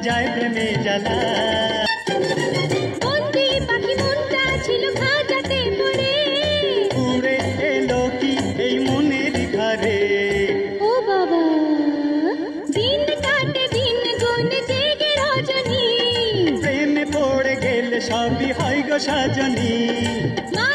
যায় প্রেমে জ্বালা। বন্দি পাখি মনটা ছিল খাঁচাতে পড়ে, উড়ে এলো কি এই মনের ঘরে। ও বাবা দিন কাটে দিন গুনে জেগে রজনী, প্রেমে পড়ে গেলে সবই হয় গো সাজনী। মা